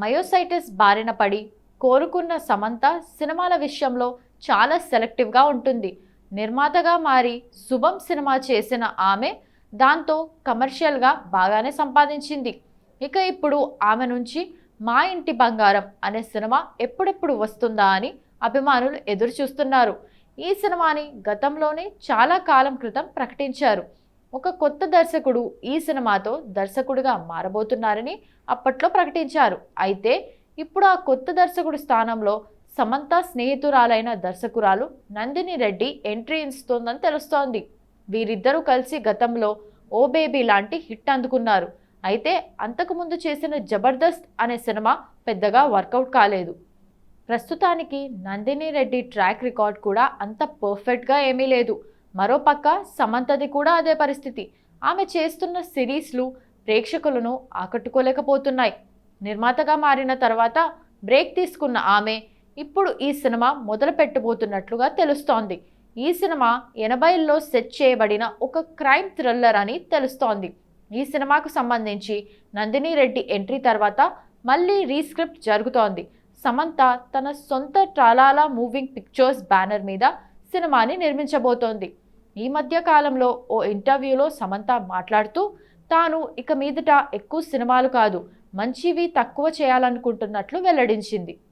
Myositis బారిన పడి కోలుకున్న సమంత సినిమాల విషయంలో చాలా సెలెక్టివ్గా ఉంటుంది. నిర్మాతగా మారి శుభం సినిమా చేసిన ఆమె దాంతో కమర్షియల్గా బాగానే సంపాదించింది. ఇక ఇప్పుడు ఆమె నుంచి మా ఇంటి బంగారం అనే సినిమా ఎప్పుడెప్పుడు వస్తుందా అని అభిమానులు ఎదురు చూస్తున్నారు. ఈ సినిమాని గతంలోనే చాలా కాలం క్రితం ప్రకటించారు. ఒక కొత్త దర్శకుడు ఈ సినిమాతో దర్శకుడిగా మారబోతున్నారని అప్పట్లో ప్రకటించారు. అయితే ఇప్పుడు ఆ కొత్త దర్శకుడి స్థానంలో సమంత స్నేహితురాలైన దర్శకురాలు నందిని రెడ్డి ఎంట్రీ ఇస్తోందని తెలుస్తోంది. వీరిద్దరూ కలిసి గతంలో ఓ బేబీ లాంటి హిట్ అందుకున్నారు. అయితే అంతకుముందు చేసిన జబర్దస్త్ అనే సినిమా పెద్దగా వర్కౌట్ కాలేదు. ప్రస్తుతానికి నందిని రెడ్డి ట్రాక్ రికార్డ్ కూడా అంత పర్ఫెక్ట్గా ఏమీ లేదు. మరోపక్క సమంతది కూడా అదే పరిస్థితి. ఆమె చేస్తున్న సిరీస్లు ప్రేక్షకులను ఆకట్టుకోలేకపోతున్నాయి. నిర్మాతగా మారిన తర్వాత బ్రేక్ తీసుకున్న ఆమె ఇప్పుడు ఈ సినిమా మొదలు పెట్టబోతున్నట్లుగా తెలుస్తోంది. ఈ సినిమా 80ల్లో సెట్ చేయబడిన ఒక క్రైమ్ థ్రిల్లర్ అని తెలుస్తోంది. ఈ సినిమాకు సంబంధించి నందిని రెడ్డి ఎంట్రీ తర్వాత మళ్ళీ రీస్క్రిప్ట్ జరుగుతోంది. సమంత తన సొంత ట్రాలాలా మూవింగ్ పిక్చర్స్ బ్యానర్ మీద సినిమాని నిర్మించబోతోంది. ఈ మధ్య కాలంలో ఓ ఇంటర్వ్యూలో సమంత మాట్లాడుతూ తాను ఇక మీదట ఎక్కువ సినిమాలు కాదు, మంచివి తక్కువ చేయాలనుకుంటున్నట్లు వెల్లడించింది.